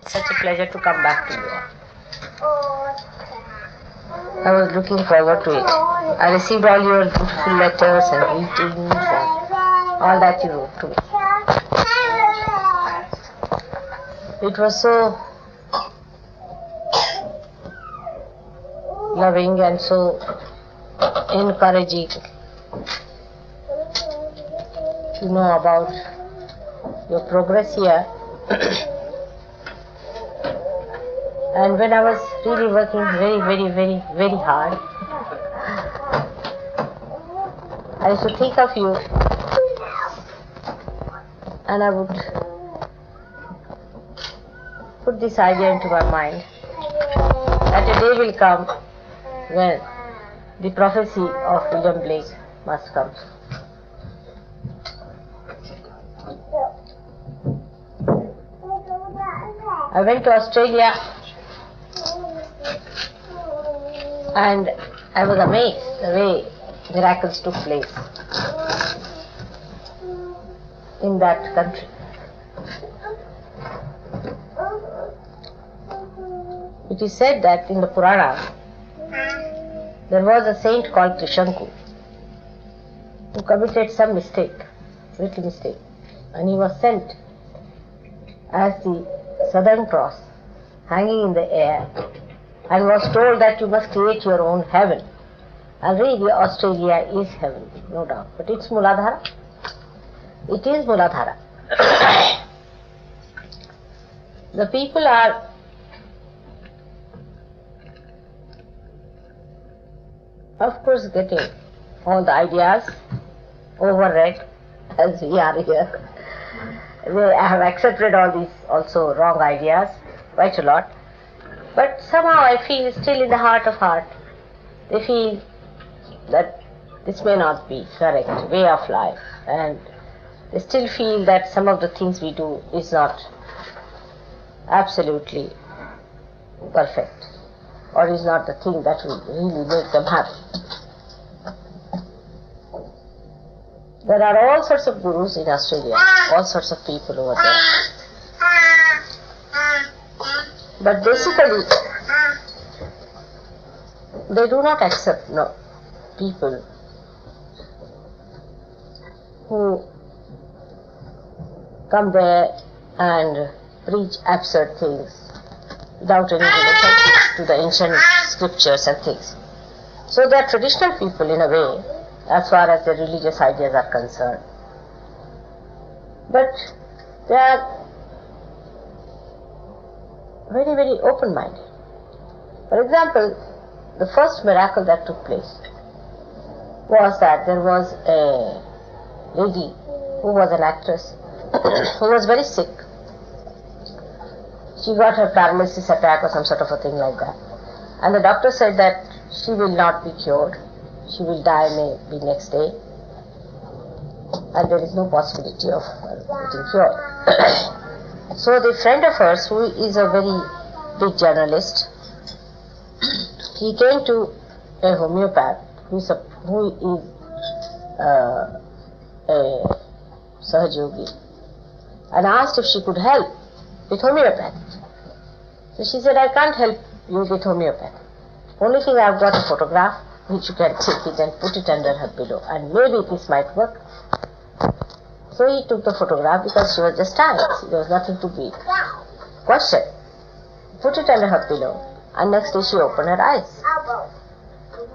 Such a pleasure to come back to you. I was looking forward to it. I received all your beautiful letters and greetings and all that you wrote to me. It was so loving and so encouraging to know about your progress here. And when I was really working very hard, I used to think of you, and I would put this idea into my mind that a day will come when the prophecy of William Blake must come. I went to Australia and I was amazed the way miracles took place in that country. It is said that in the Purana there was a saint called Trishanku who committed some mistake, little mistake, and he was sent as the Southern Cross hanging in the air and was told that you must create your own heaven. And really Australia is heaven, no doubt, but it's Muladhara. It is Muladhara. The people are of course getting all the ideas overread as we are here. They have accepted all these also wrong ideas quite a lot, but somehow I feel still in the heart of heart they feel that this may not be correct way of life, and they still feel that some of the things we do is not absolutely perfect or is not the thing that will really make them happy. There are all sorts of gurus in Australia, all sorts of people over there. But basically, they do not accept people who come there and preach absurd things without any relation to the ancient scriptures and things. So they are traditional people in a way, as far as their religious ideas are concerned. But they are very open-minded. For example, the first miracle that took place was that there was a lady who was an actress who was very sick. She got her paralysis attack or some sort of a thing like that. And the doctor said that she will not be cured. She will die maybe next day. And there is no possibility of getting cured. So the friend of hers, who is a very big journalist, he came to a homeopath who is a Sahajogi and asked if she could help with homeopathy. So she said, I can't help you with homeopathy. Only thing I've got a photograph which you can take it and put it under her pillow and maybe this might work. So he took the photograph because she was just tired. There was nothing to be questioned. Put it under her pillow and next day she opened her eyes.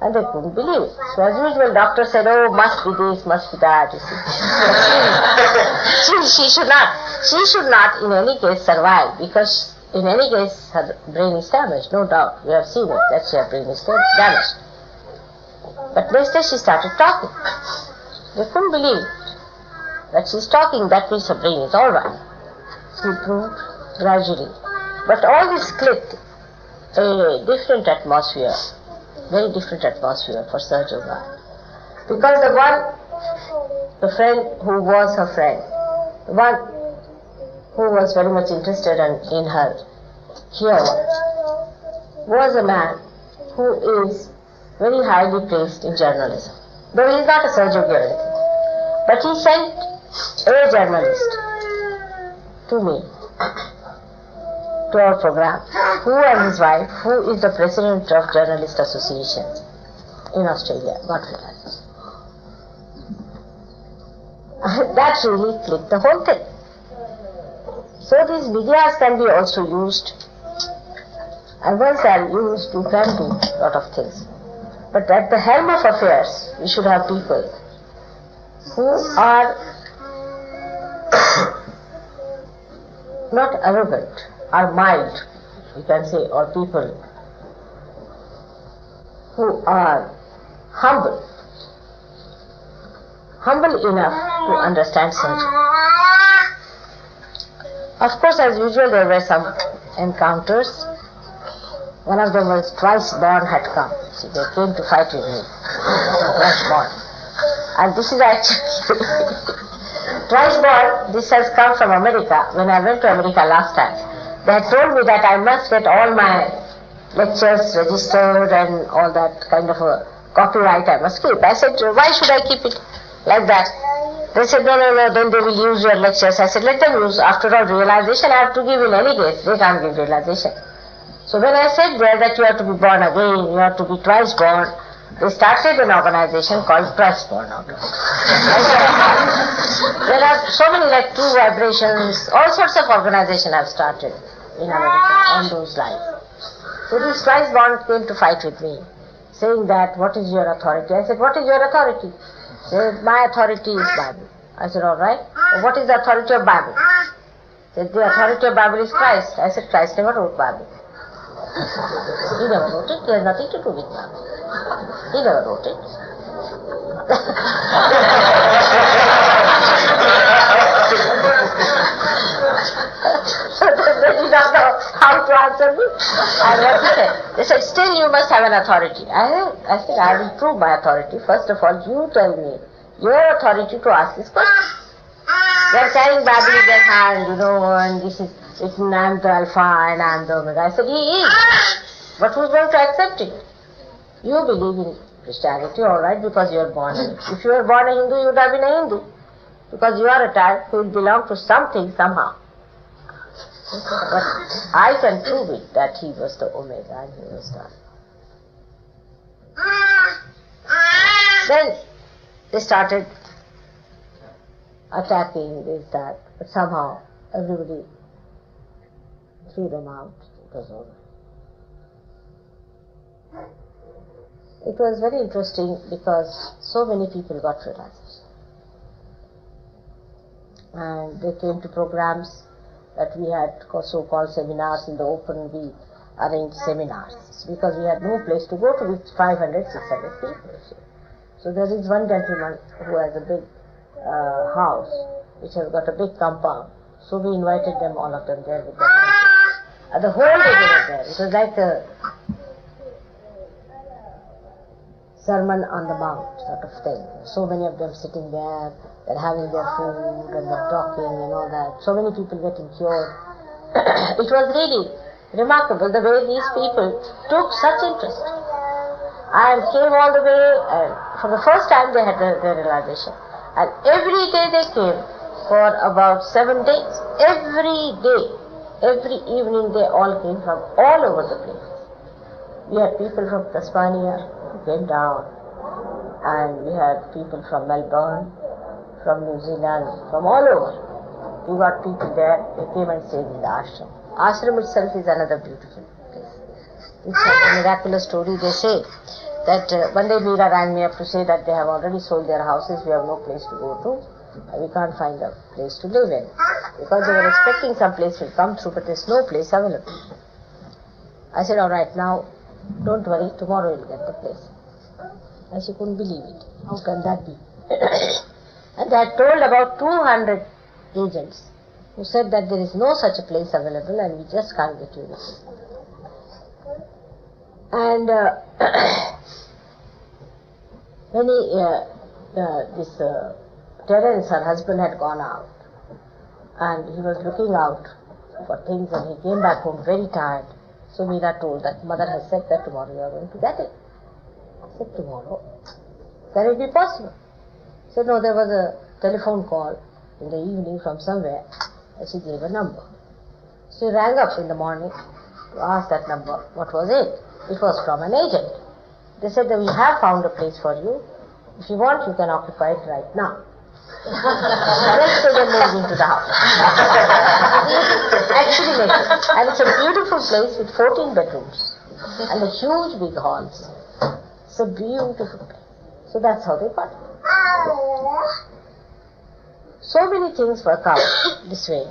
And they couldn't believe it. So as usual, doctor said, oh, must be this, must be that, you see. She should not in any case survive, because in any case her brain is damaged, no doubt. We have seen it, that her brain is damaged. But next day she started talking. They couldn't believe that she's talking, that means her brain is all right. She improved gradually. But all this clicked a different atmosphere. Very different atmosphere for Sahaja Yoga. Because the friend who was her friend, the one who was very much interested in her here, was a man who is very highly placed in journalism. Though he is not a Sahaja Yogi or anything. But he sent a journalist to me to our program, who and his wife, who is the president of Journalist Association in Australia, got realized. That really clicked the whole thing. So these medias can be also used, and once they are used, you can do a lot of things. But at the helm of affairs, we should have people who are not arrogant, are mild, you can say, or people who are humble enough to understand surgery. Of course, as usual, there were some encounters. One of them was twice born had come. See, they came to fight with me. Twice born. And this is actually twice born. This has come from America. When I went to America last time, they had told me that I must get all my lectures registered and all that kind of a copyright I must keep. I said, why should I keep it like that? They said, no, then they will use your lectures. I said, let them use. After all, realization I have to give in any case. They can't give realization. So when I said there that you have to be born again, you have to be twice born, they started an organization called Twice Born Organization. There are so many like True Vibrations, all sorts of organizations have started in America on those lines. So this Twice Born came to fight with me, saying that, what is your authority? I said, what is your authority? They said, my authority is Bible. I said, all right. What is the authority of Bible? They said, the authority of Bible is Christ. I said, Christ never wrote Bible. He never wrote it. He has nothing to do with Bible. He never wrote it. So they did not know how to answer me. And what he said, they said, still you must have an authority. I said, I will prove my authority. First of all, you tell me your authority to ask this question. They are carrying Bible in their hand, and this is written, I am the Alpha and I am the Omega. I said, he is. But who is going to accept it? You believe in Christianity, all right, because you are born in it. If you were born a Hindu, you would have been a Hindu. Because you are a child who will belong to something somehow. But I can prove it that he was the Omega and he was the Alpha. Then they started attacking this, that, but somehow everybody threw them out. It was over. It was very interesting because so many people got realization. And they came to programs that we had so-called seminars in the open. We arranged seminars because we had no place to go to with 500, 600 people. So there is one gentleman who has a big house which has got a big compound. So we invited them, all of them there with their houses. The whole day they were there. It was like a Sermon on the Mount sort of thing. So many of them sitting there, they're having their food and they're talking and all that. So many people getting cured. It was really remarkable the way these people took such interest and came all the way, and for the first time they had their realization. And every day they came for about 7 days. Every day, every evening they all came from all over the place. We had people from Tasmania who came down, and we had people from Melbourne, from New Zealand, from all over. We got people there, they came and stayed in the ashram. Ashram itself is another beautiful place. It's a miraculous story. They say that one day Meera rang me up to say that they have already sold their houses, we have no place to go to, we can't find a place to live in. Because they were expecting some place will come through, but there's no place available. I said, all right, now don't worry, tomorrow you'll get the place. And she couldn't believe it. How can that be? And they had told about 200 agents who said that there is no such a place available and we just can't get you this. And when Terence, her husband, had gone out and he was looking out for things and he came back home very tired. So Meera told that mother has said that tomorrow you are going to get it. I said, tomorrow? Can it be possible? She said, no, there was a telephone call in the evening from somewhere and she gave a number. She rang up in the morning to ask that number. What was it? It was from an agent. They said that we have found a place for you. If you want, you can occupy it right now. Next day they moved into the house. Actually make it. And it's a beautiful place with 14 bedrooms and a huge big halls. It's a beautiful place. So that's how they got it. So many things work out this way.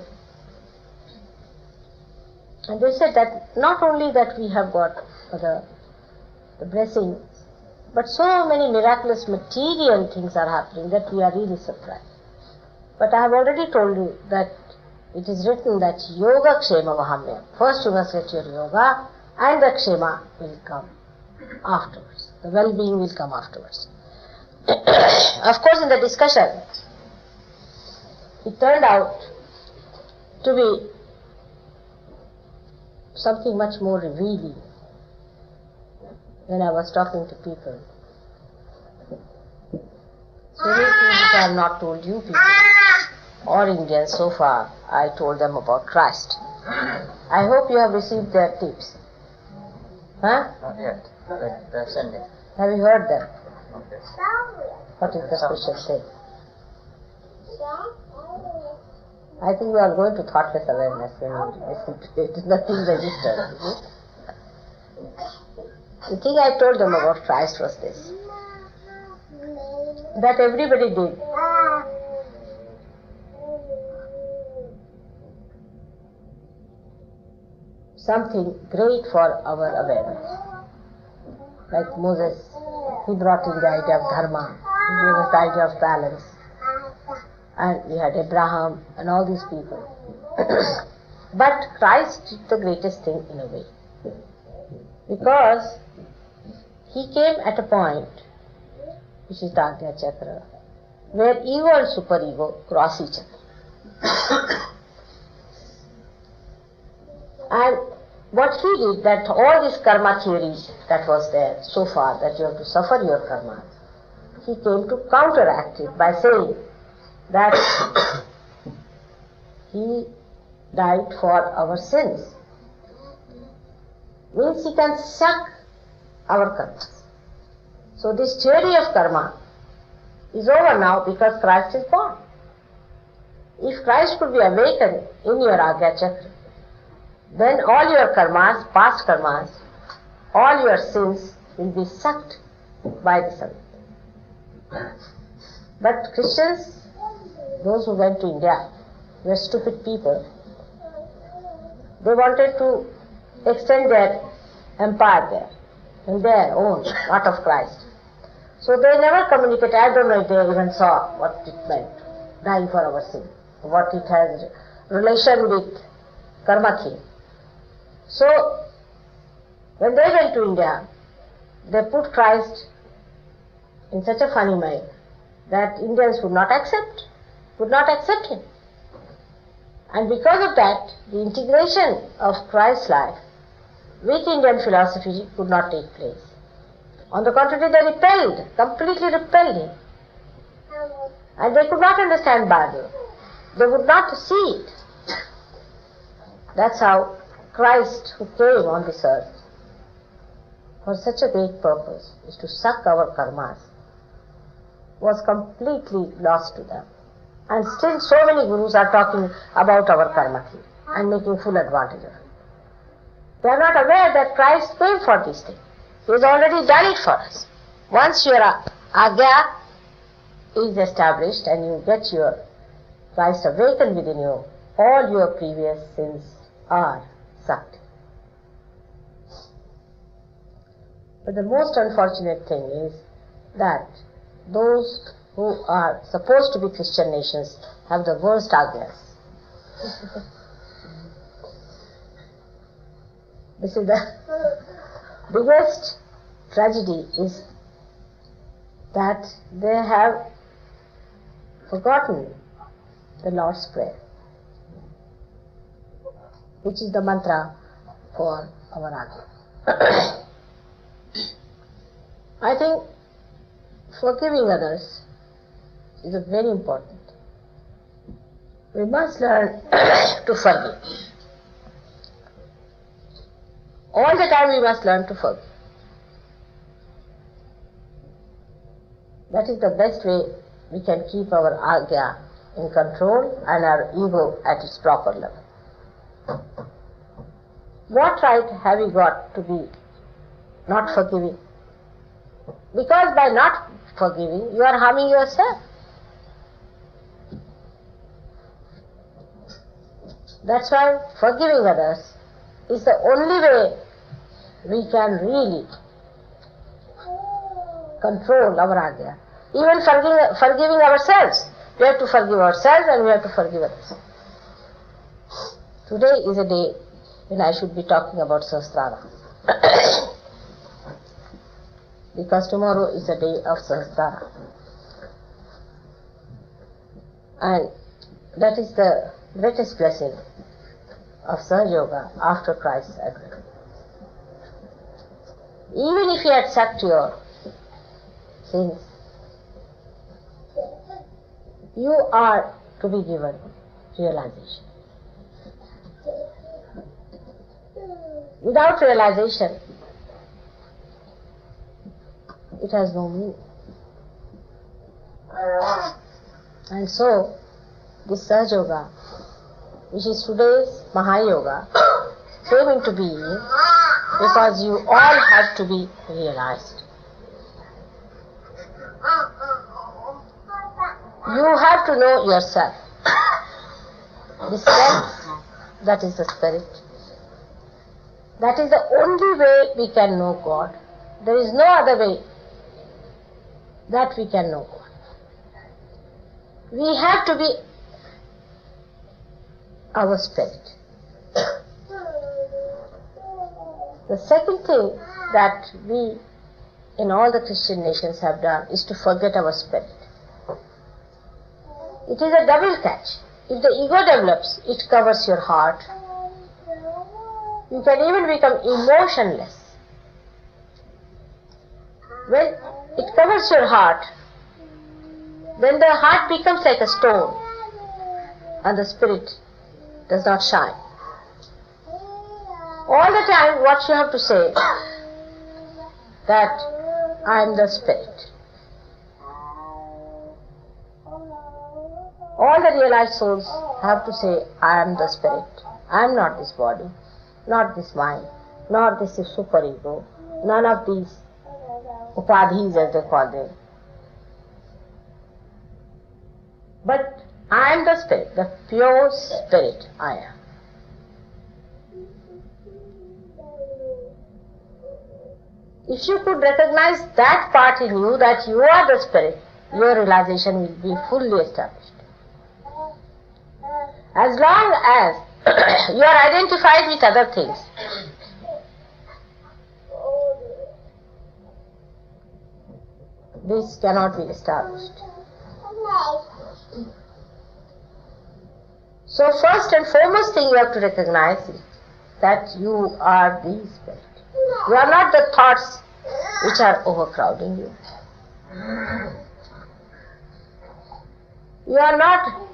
And they said that not only that we have got the blessing, but so many miraculous material things are happening that we are really surprised. But I have already told you that it is written that yoga kshema vahamya. First you must get your yoga and the kshema will come afterwards. The well-being will come afterwards. Of course, in the discussion, it turned out to be something much more revealing when I was talking to people. So many things which I have not told you people or Indians so far, I told them about Christ. I hope you have received their tips. Huh? Not yet. They're sending. Have you heard them? Okay. What is the special thing? I think we are going to thoughtless awareness when we listen to it. Nothing registered. The thing I told them about Christ was this, that everybody did. Something great for our awareness. Like Moses, he brought in the idea of dharma, he gave us the idea of balance. And we had Abraham and all these people. But Christ did the greatest thing in a way. Because he came at a point, which is the Agya Chakra, where ego and superego cross each other. And what he did, that all this karma theory that was there so far, that you have to suffer your karma, he came to counteract it by saying that he died for our sins. Means he can suck our karma. So this theory of karma is over now because Christ is born. If Christ could be awakened in your Agya Chakra, then all your karmas, past karmas, all your sins will be sucked by the sun. But Christians, those who went to India, were stupid people. They wanted to extend their empire there, in their own, not of Christ. So they never communicated. I don't know if they even saw what it meant, dying for our sin, what it has relation with karma thing. So when they went to India, they put Christ in such a funny way that Indians would not accept him. And because of that, the integration of Christ's life with Indian philosophy could not take place. On the contrary, they completely repelled him. And they could not understand Bible. They would not see it. That's how Christ, who came on this earth for such a great purpose, is to suck our karmas, was completely lost to them. And still so many gurus are talking about our karma thing and making full advantage of it. They are not aware that Christ came for this thing. He has already done it for us. Once your Agya is established and you get your Christ awakened within you, all your previous sins are sucked. But the most unfortunate thing is that those who are supposed to be Christian nations have the worst Agyas. This is the biggest tragedy, is that they have forgotten the Lord's Prayer, which is the mantra for our Agya. I think forgiving others is very important. We must learn to forgive. All the time we must learn to forgive. That is the best way we can keep our agya in control and our ego at its proper level. What right have you got to be not forgiving? Because by not forgiving, you are harming yourself. That's why forgiving others is the only way we can really control our agya. Even forgiving ourselves. We have to forgive ourselves and we have to forgive others. Today is a day when I should be talking about Sahasrara. Because tomorrow is a day of Sahasrara. And that is the greatest blessing of Sahaja Yoga after Christ's advent. Even if you accept your sins, you are to be given realization. Without realization, it has no meaning. And so, this Sahaja Yoga, which is today's Mahayoga, came into being because you all have to be realized. You have to know yourself. The self, that is the spirit. That is the only way we can know God. There is no other way that we can know God. We have to be our spirit. The second thing that we in all the Christian nations have done is to forget our spirit. It is a double catch. If the ego develops, it covers your heart. You can even become emotionless. When it covers your heart, then the heart becomes like a stone and the spirit does not shine. All the time what you have to say, that I am the spirit. All the realized souls have to say, I am the spirit. I am not this body, not this mind, not this superego, none of these upadhis as they call them. But I am the spirit, the pure spirit I am. If you could recognize that part in you, that you are the spirit, your realization will be fully established. As long as you are identified with other things, this cannot be established. So first and foremost thing you have to recognize is that you are the spirit. You are not the thoughts which are overcrowding you. You are not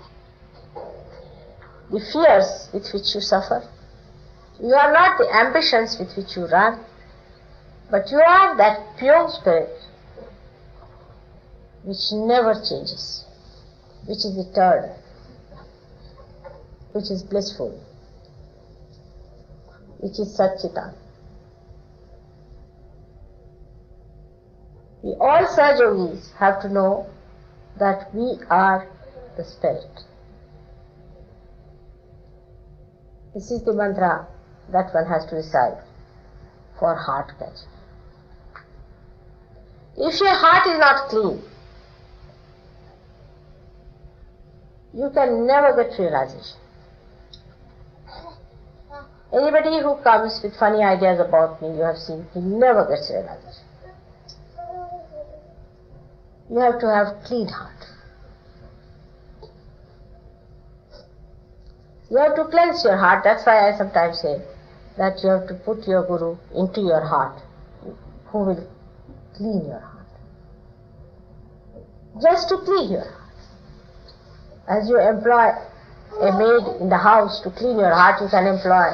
the fears with which you suffer. You are not the ambitions with which you run. But you are that pure spirit which never changes, which is eternal, which is blissful, which is Satchitan. We all Sahaja Yogis have to know that we are the spirit. This is the mantra that one has to recite for heart catching. If your heart is not clean, you can never get realization. Anybody who comes with funny ideas about me, you have seen, he never gets realization. You have to have clean heart. You have to cleanse your heart. That's why I sometimes say that you have to put your Guru into your heart, who will clean your heart. Just to clean your heart. As you employ a maid in the house to clean your heart, you can employ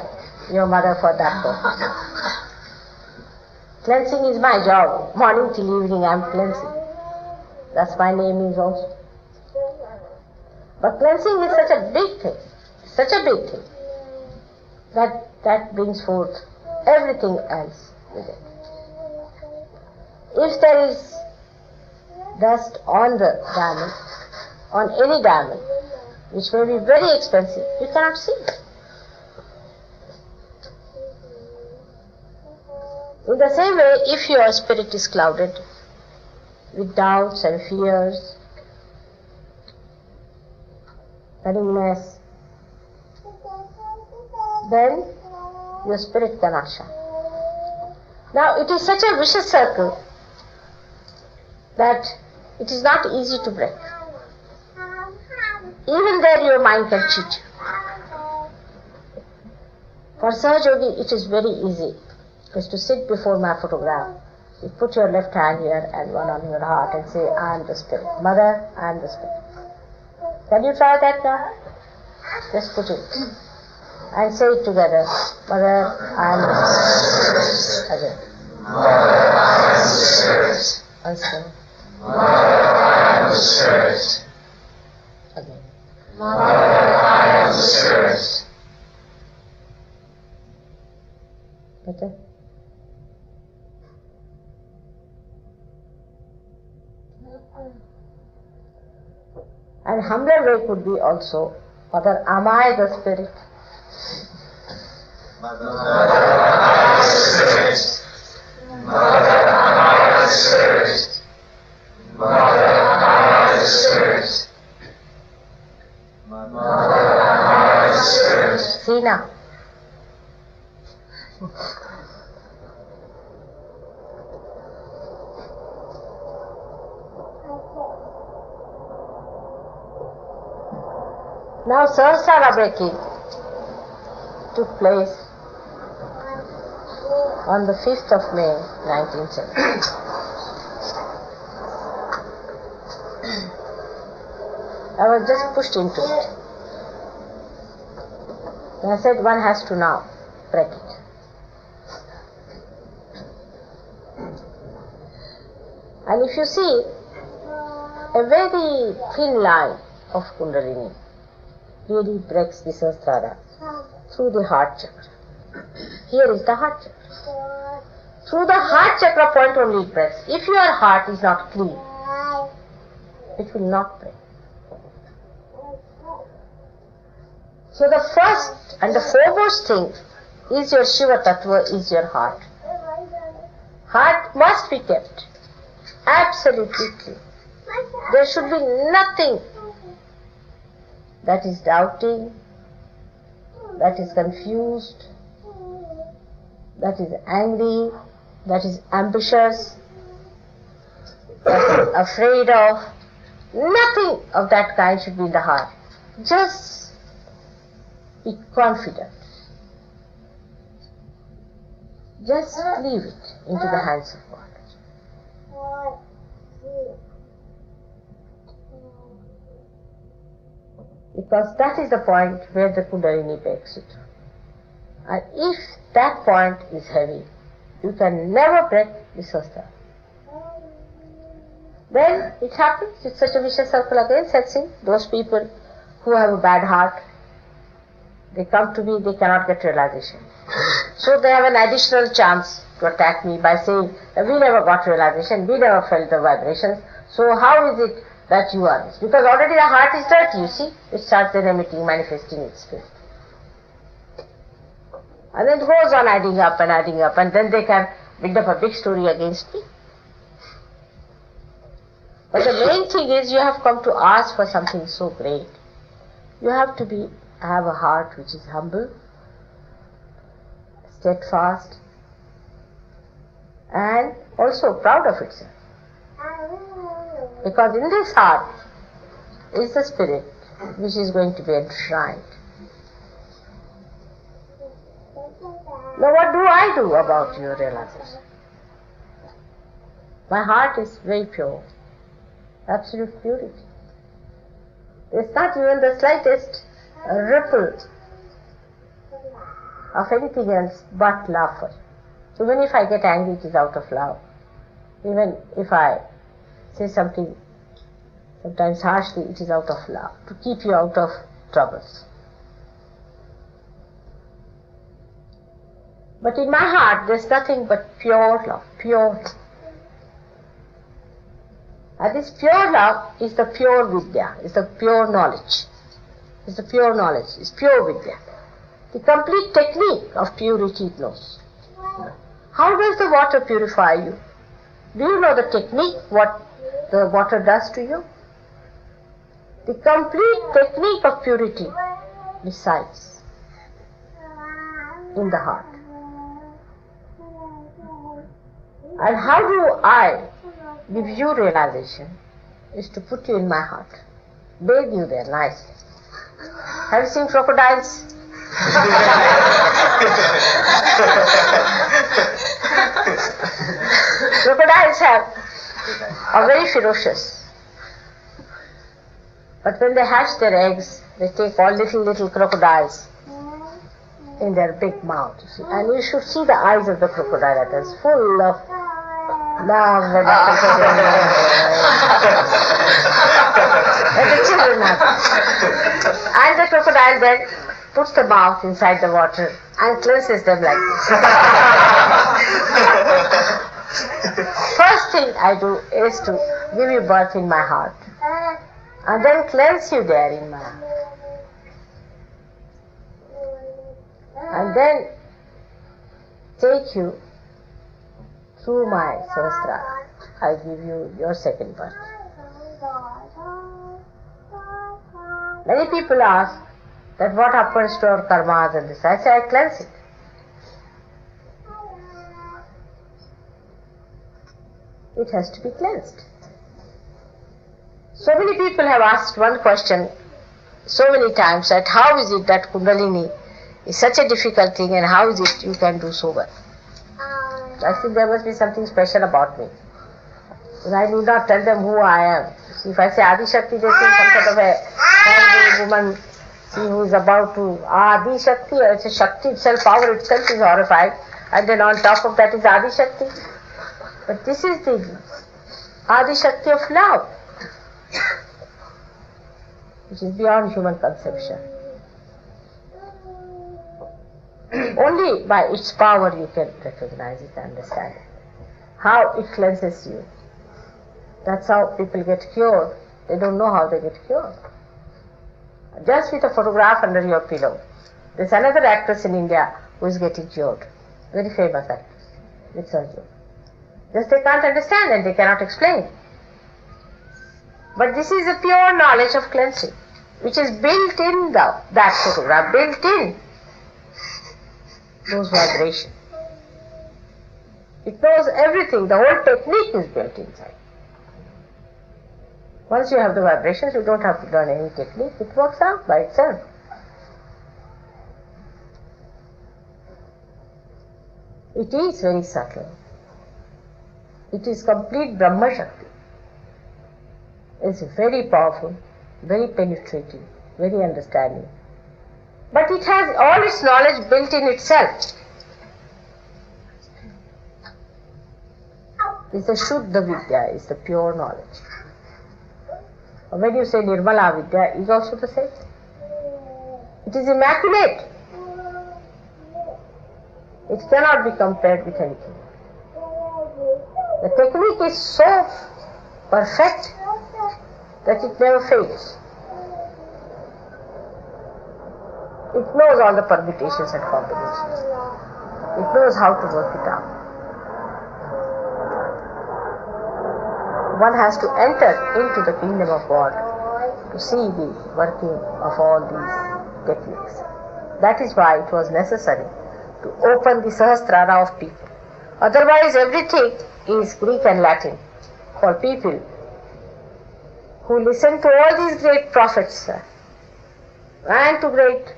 your mother for that purpose. Cleansing is my job. Morning till evening I am cleansing. That's my name is also. But cleansing is such a big thing, that brings forth everything else with it. If there is dust on the diamond, on any diamond, which may be very expensive, you cannot see it. In the same way, if your spirit is clouded with doubts and fears, cunningness, then your spirit cannot shine. Now it is such a vicious circle that it is not easy to break. Even there your mind can cheat you. For Sahajogi it is very easy, because to sit before my photograph, you put your left hand here and one on your heart and say, I am the spirit. Mother, I am the spirit. Can you try that now? Just put it. And say it together. Mother, I am the spirit. Again. Mother, I am the spirit. Once more. Mother, I am the spirit. Again. Mother, I am the spirit. Better? And humbler way could be also, Mother, am I the spirit? Mother, am I the spirit? Mother, am I the spirit? Mother, am I the spirit? Mother, am I the spirit? See now. Now Sahasrara breaking took place on the 5th of May 1970. I was just pushed into it. And I said one has to now break it. And if you see, a very thin line of Kundalini really breaks the Sahasrara through the heart chakra. Here is the heart chakra. Through the heart chakra point only it breaks. If your heart is not clean, it will not break. So the first and the foremost thing is your Shiva Tattva, is your heart. Heart must be kept absolutely clean. There should be nothing that is doubting, that is confused, that is angry, that is ambitious, that is afraid of. Nothing of that kind should be in the heart. Just be confident. Just leave it into the hands of God. Because that is the point where the Kundalini takes it. And if that point is heavy, you can never break the Sahasrara. Then it happens, it's such a vicious circle again, sensing those people who have a bad heart, they come to me, they cannot get realization. So they have an additional chance to attack me by saying, we never got realization, we never felt the vibrations, so how is it that you are this? Because already the heart is dirty, you see, it starts then emitting, manifesting its spirit. And then it goes on adding up, and then they can build up a big story against me. But the main thing is you have come to ask for something so great. You have to have a heart which is humble, steadfast, and also proud of itself. Because in this heart is the spirit which is going to be enshrined. Now what do I do about your realization? My heart is very pure, absolute purity. There's not even the slightest ripple of anything else but love for you. Even if I get angry, it is out of love. Even if I say something sometimes harshly, it is out of love, to keep you out of troubles. But in my heart, there's nothing but pure love, pure love. And this pure love is the pure vidya, is the pure knowledge. Is the pure knowledge, is pure vidya. The complete technique of purity it knows. How does the water purify you? Do you know the technique, what the water does to you? The complete technique of purity resides in the heart. And how do I give you realization? Is to put you in my heart, bathe you there nicely. Have you seen crocodiles? Crocodiles are very ferocious. But when they hatch their eggs, they take all little crocodiles in their big mouth. And you should see the eyes of the crocodile. It is full of love and the children have. And the crocodile then puts the mouth inside the water and cleanses them like this. First thing I do is to give you birth in my heart and then cleanse you there in my heart. And then take you through my Sahasrara. I give you your second birth. Many people ask that what happens to our karmas and this. I say I cleanse it. It has to be cleansed. So many people have asked one question so many times, that how is it that Kundalini is such a difficult thing and how is it you can do so well? I think there must be something special about me. And I need not tell them who I am. If I say Adi Shakti, they think some sort of a angry woman who is about to Adi Shakti, it's a Shakti itself, power itself is horrified, and then on top of that is Adi Shakti. But this is the Adi Shakti of love, which is beyond human conception. Only by its power you can recognize it and understand it. How it cleanses you. That's how people get cured. They don't know how they get cured. Just with a photograph under your pillow. There's another actress in India who is getting cured. Very famous actress. With surgery. Just they can't understand and they cannot explain. But this is a pure knowledge of cleansing, which is built in that photograph, built in those vibrations. It knows everything, the whole technique is built inside. Once you have the vibrations, you don't have to learn any technique, it works out by itself. It is very subtle. It is complete Brahma Shakti. It's very powerful, very penetrating, very understanding. But it has all its knowledge built in itself. It's the Shuddha Vidya, it's the pure knowledge. When you say Nirmala Vidya, is also the same. It is immaculate. It cannot be compared with anything. The technique is so perfect that it never fails. It knows all the permutations and combinations. It knows how to work it out. One has to enter into the kingdom of God to see the working of all these techniques. That is why it was necessary to open the Sahasrara of people. Otherwise everything is Greek and Latin for people who listen to all these great prophets and to great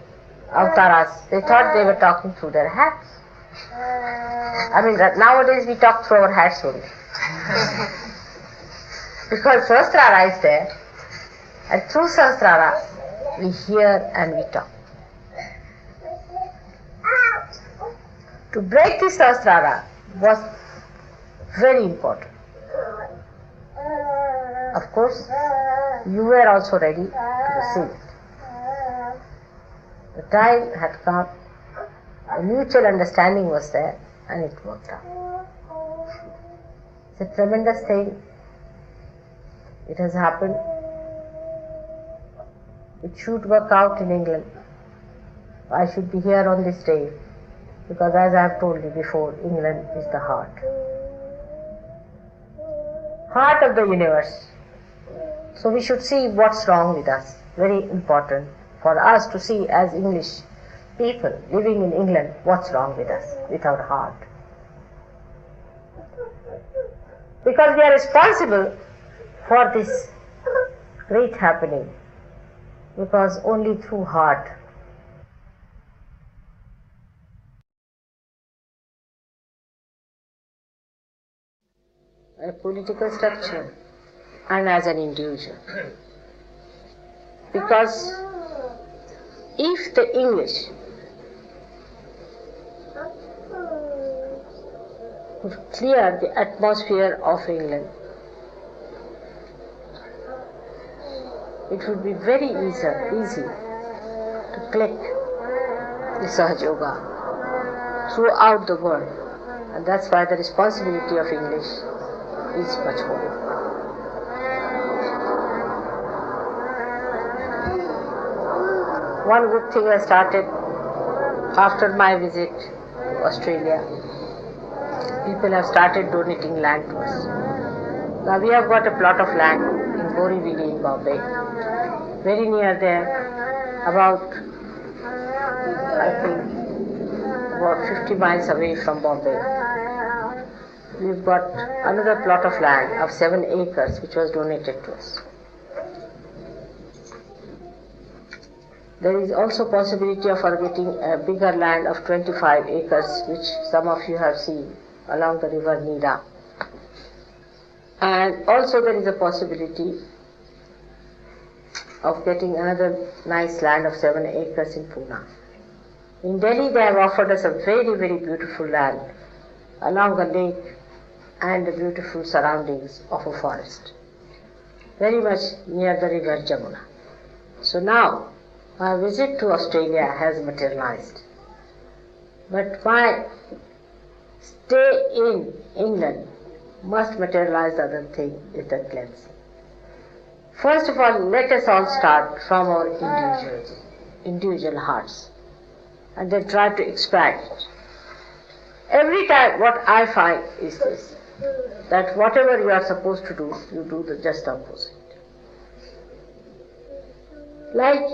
avtaras. They thought they were talking through their hats. I mean, nowadays we talk through our hats only. Because Sahasrara is there, and through Sahasrara we hear and we talk. To break this Sahasrara was very important. Of course, you were also ready to receive it. The time had come, a mutual understanding was there, and it worked out. It's a tremendous thing. It has happened. It should work out in England. I should be here on this day, because as I have told you before, England is the heart of the universe. So we should see what's wrong with us. Very important for us to see as English people living in England what's wrong with us, with our heart. Because we are responsible for this great happening, because only through heart a political structure and as an individual. Because if the English would clear the atmosphere of England, it would be very easy to click the Sahaja Yoga throughout the world. And that's why the responsibility of English is much more. One good thing I started after my visit to Australia. People have started donating land to us. Now we have got a plot of land in Borivali in Bombay, very near there, about 50 miles away from Bombay. We've got another plot of land of 7 acres which was donated to us. There is also possibility of our getting a bigger land of 25 acres, which some of you have seen along the river Nida. And also there is a possibility of getting another nice land of 7 acres in Pune. In Delhi they have offered us a very, very beautiful land along a lake and the beautiful surroundings of a forest, very much near the river Jamuna. So now my visit to Australia has materialized. But my stay in England must materialize the other thing, is the cleansing. First of all, let us all start from our individual hearts, and then try to expand it. Every time what I find is this, that whatever you are supposed to do, you do just the opposite. Like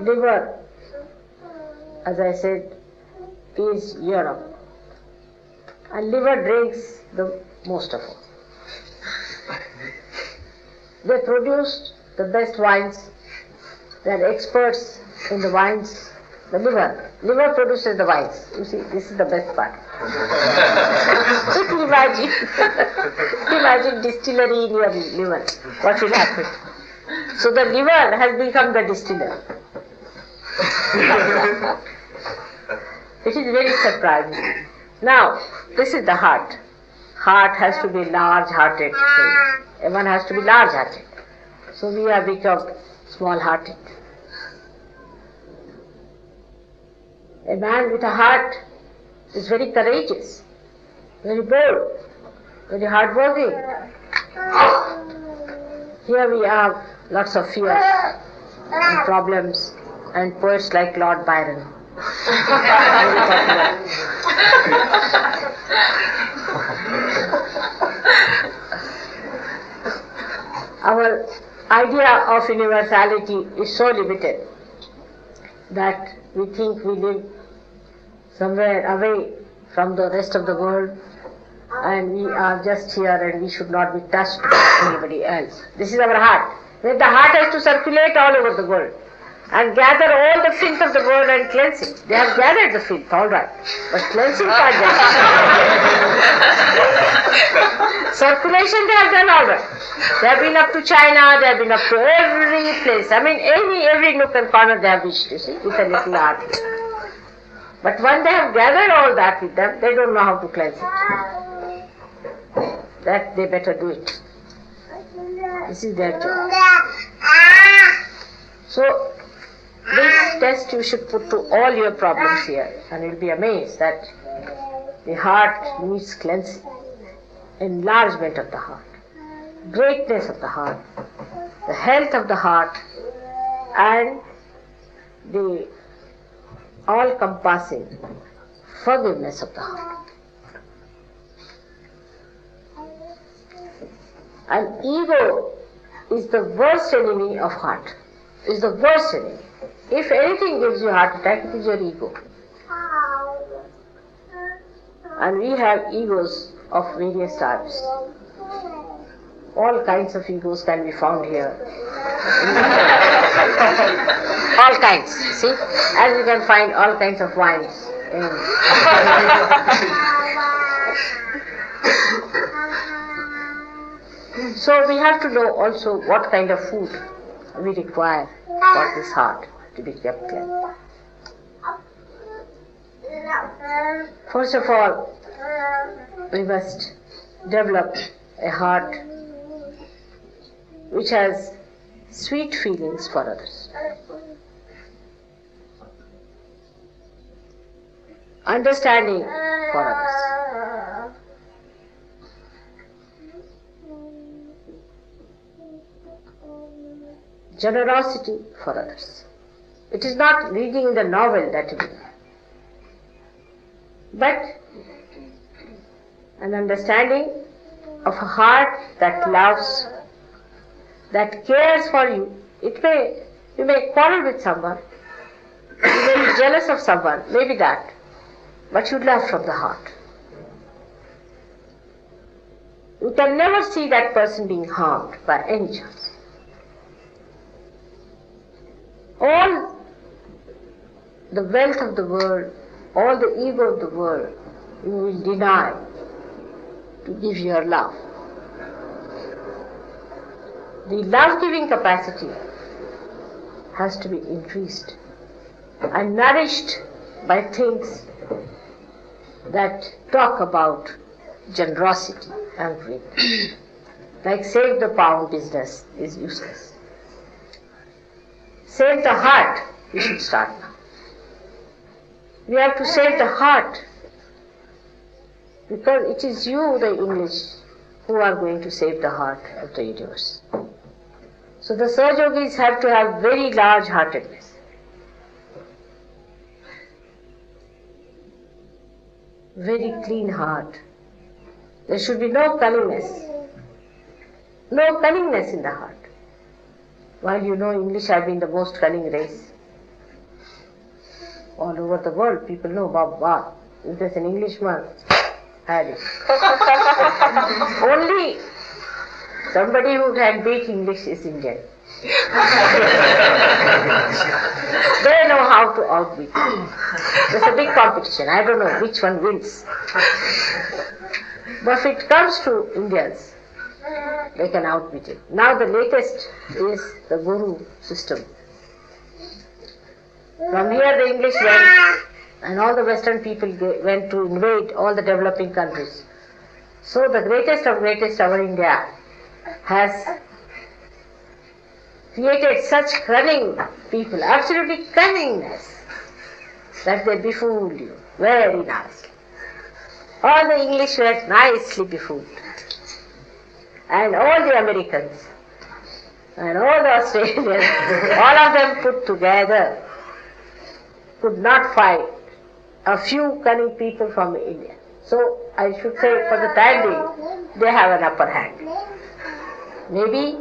liver, as I said, is Europe, and liver drinks the most of all. They produce the best wines. They are experts in the wines. The liver produces the wines. You see, this is the best part. Imagine distillery in your liver. What will happen? So the liver has become the distiller. It is very surprising. Now, this is the heart. Heart has to be large-hearted. Everyone has to be large-hearted. So we have become small-hearted. A man with a heart is very courageous, very bold, very hardworking. Here we have lots of fears and problems, and poets like Lord Byron. Our idea of universality is so limited that we think we live somewhere away from the rest of the world, and we are just here and we should not be touched by anybody else. This is our heart. Then the heart has to circulate all over the world and gather all the filth of the world and cleanse it. They have gathered the filth, all right, but cleansing part they have circulation they have done all right. They have been up to China, they have been up to every place. I mean, every nook and corner they have reached, you see, with a little art. But when they have gathered all that with them, they don't know how to cleanse it. That they better do it. This is their job. So, this test you should put to all your problems here, and you'll be amazed that the heart needs cleansing, enlargement of the heart, greatness of the heart, the health of the heart, and the all-compassing forgiveness of the heart. And ego is the worst enemy of heart. Is the worst enemy. If anything gives you heart attack, it is your ego. And we have egos of various types. All kinds of egos can be found here. All kinds, see? As you can find all kinds of wines. So we have to know also what kind of food we require for this heart to be kept clean. First of all, we must develop a heart which has sweet feelings for others. Understanding for others. Generosity for others. It is not reading in the novel that you do, but an understanding of a heart that loves, that cares for you. You may quarrel with someone, you may be jealous of someone, maybe that, but you love from the heart. You can never see that person being harmed by any chance. All the wealth of the world, all the ego of the world, you will deny to give your love. The love-giving capacity has to be increased and nourished by things that talk about generosity and greed. Like save the pound business is useless. Save the heart, we should start now. We have to save the heart, because it is you, the English, who are going to save the heart of the universe. So the Sahajogis have to have very large heartedness. Very clean heart. There should be no cunningness. No cunningness in the heart. While you know English have been the most cunning race. All over the world people know Bob. If there's an Englishman, had it. Only somebody who can speak English is Indian. They know how to outbeat. There's a big competition. I don't know which one wins. But if it comes to Indians, they can outbeat it. Now the latest is the Guru system. From here the English went, and all the Western people went to invade all the developing countries. So the greatest of greatest, our India, has created such cunning people, absolutely cunningness, that they befooled you very nicely. All the English were nicely befooled. And all the Americans, and all the Australians, all of them put together, could not fight a few cunning people from India. So I should say, for the time being, they have an upper hand. Maybe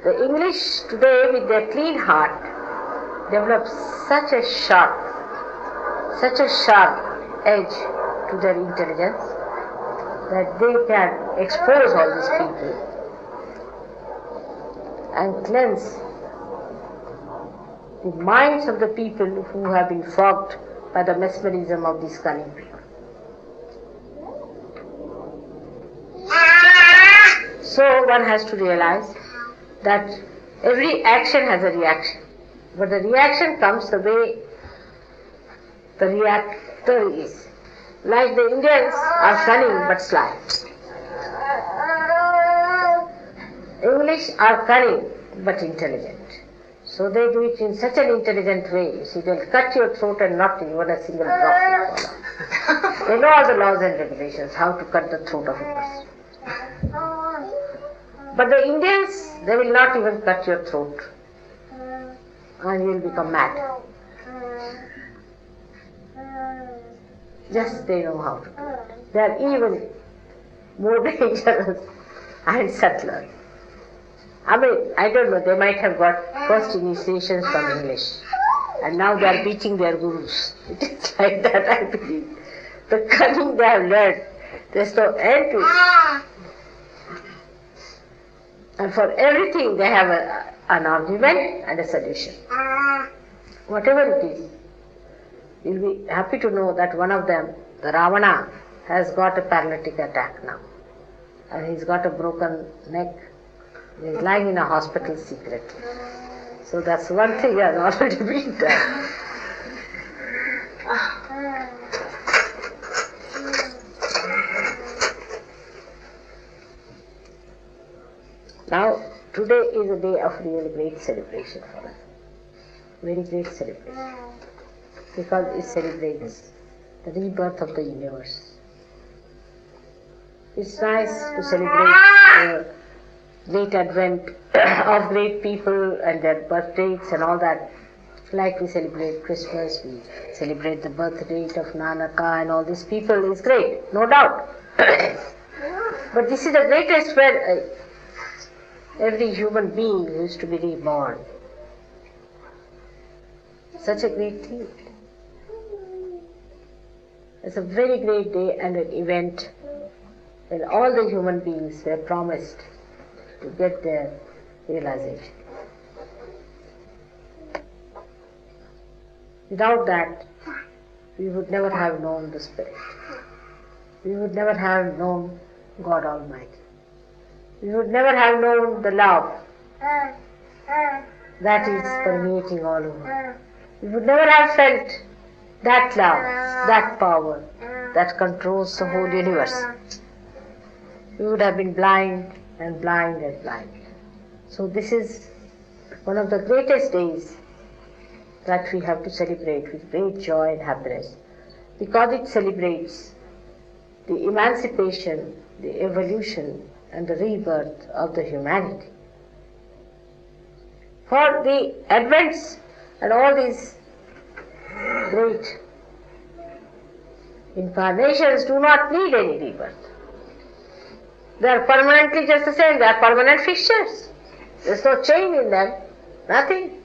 the English today, with their clean heart, develop such a sharp edge to their intelligence that they can expose all these people and cleanse the minds of the people who have been fogged by the mesmerism of these cunning people. So one has to realize that every action has a reaction, but the reaction comes the way the reactor is. Like the Indians are cunning but sly. English are cunning but intelligent. So they do it in such an intelligent way. See, they'll cut your throat and not even a single drop will fall out. They know all the laws and regulations, how to cut the throat of a person. But the Indians, they will not even cut your throat. And you will become mad. Just they know how to do it. They are even more dangerous and subtler. I mean, I don't know, they might have got first initiations from English. And now they are beating their gurus. It is like that, I believe. The cunning they have learned, there's no end to it. And for everything they have an argument and a solution. Whatever it is, you'll be happy to know that one of them, the Ravana, has got a paralytic attack now. And he's got a broken neck. He's lying in a hospital secretly. So that's one thing has already been done. Now, today is a day of really great celebration for us. Very great celebration. Because it celebrates the rebirth of the universe. It's nice to celebrate the great advent of great people and their birth dates and all that. Like we celebrate Christmas, we celebrate the birth date of Nanaka and all these people is great, no doubt. But this is the greatest where every human being is to be reborn. Such a great thing. It's a very great day and an event when all the human beings were promised to get their realization. Without that, we would never have known the Spirit. We would never have known God Almighty. We would never have known the love that is permeating all over. We would never have felt that love, that power that controls the whole universe. We would have been blind and blind and blind. So this is one of the greatest days that we have to celebrate with great joy and happiness, because it celebrates the emancipation, the evolution and the rebirth of the humanity. For the advents and all these great incarnations do not need any rebirth. They are permanently just the same. They are permanent fixtures. There is no change in them. Nothing.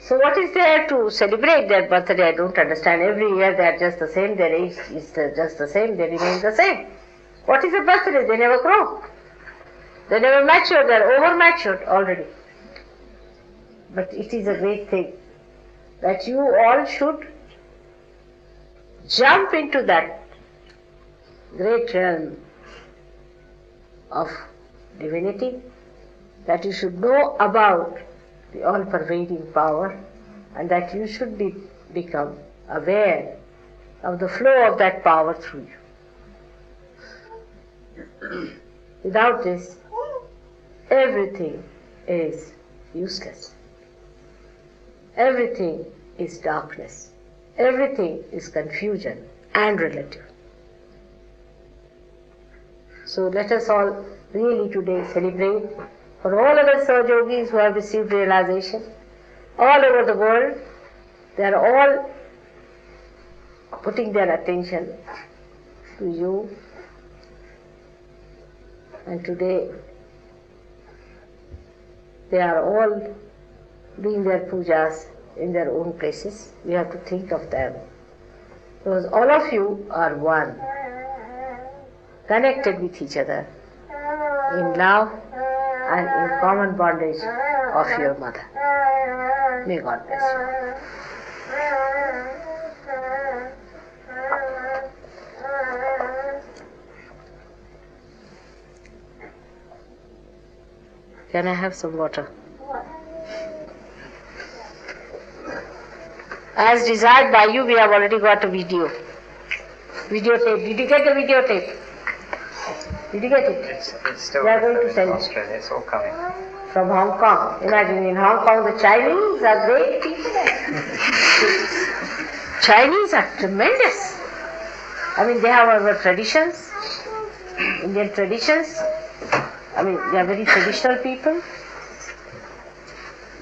So what is there to celebrate their birthday? I don't understand. Every year they are just the same. Their age is just the same. They remain the same. What is a birthday? They never grow. They never mature. They are over matured already. But it is a great thing that you all should jump into that great realm of divinity, that you should know about the all-pervading power, and that you should become aware of the flow of that power through you. Without this, everything is useless. Everything is darkness. Everything is confusion and relative. So let us all really today celebrate for all other Sahajogis who have received realization all over the world. They are all putting their attention to you. And today they are all doing their pujas in their own places. We have to think of them, because all of you are one, connected with each other in love and in common bondage of your mother. May God bless you. Can I have some water? As desired by you, we have already got a video. Videotape. Did you get the videotape? Did you get it? It's still We are going to in send it. Australia. It's all coming. From Hong Kong. Imagine in Hong Kong the Chinese are great people. Chinese are tremendous. I mean, they have our traditions, Indian traditions. I mean, they are very traditional people.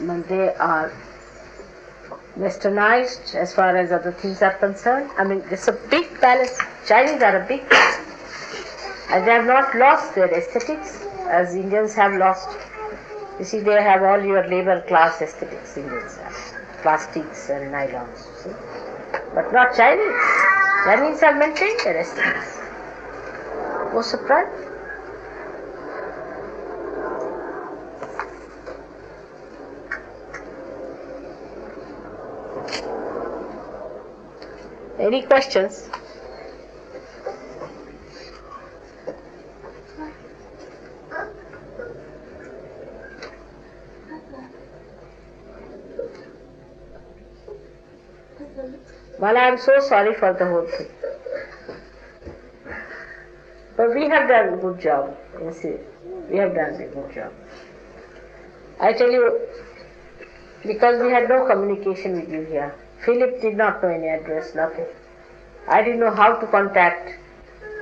But they are westernized as far as other things are concerned. I mean, it's a big palace. Chinese are a big palace. And they have not lost their aesthetics as Indians have lost. You see, they have all your labor class aesthetics, Indians have. Plastics and nylons, see. But not Chinese. Chinese have maintained their aesthetics. No surprise. Any questions? Well, I am so sorry for the whole thing. But we have done a good job. You see, we have done a good job. I tell you, because we had no communication with you here. Philip did not know any address, nothing. I didn't know how to contact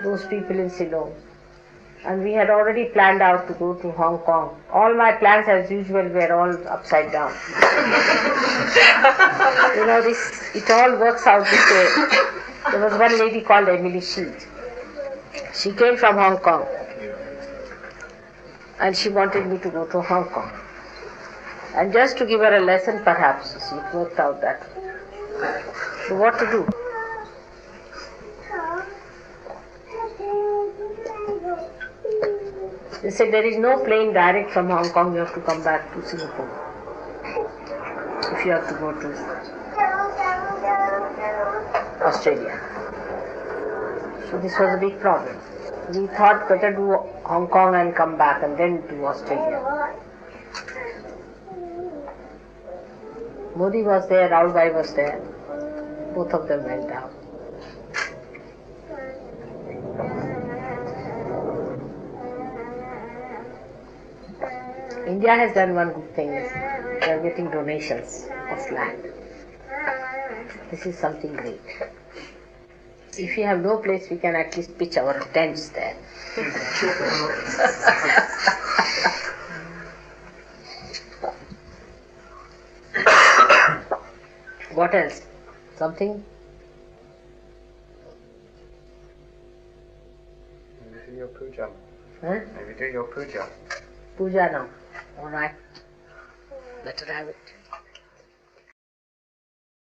those people in Ceylon. And we had already planned out to go to Hong Kong. All my plans as usual were all upside down. You know, it all works out this way. There was one lady called Emily Sheet. She came from Hong Kong. And she wanted me to go to Hong Kong. And just to give her a lesson perhaps, you see, it worked out that way. So what to do? They said there is no plane direct from Hong Kong, you have to come back to Singapore. If you have to go to Australia. So this was a big problem. We thought better do Hong Kong and come back and then do Australia. Modi was there, Rahul Bhai was there. Both of them went down. India has done one good thing, is they are getting donations of land. This is something great. If we have no place, we can at least pitch our tents there. What else? Something? Maybe do your puja. Huh? Maybe do your puja. Puja now. Alright. Better have it.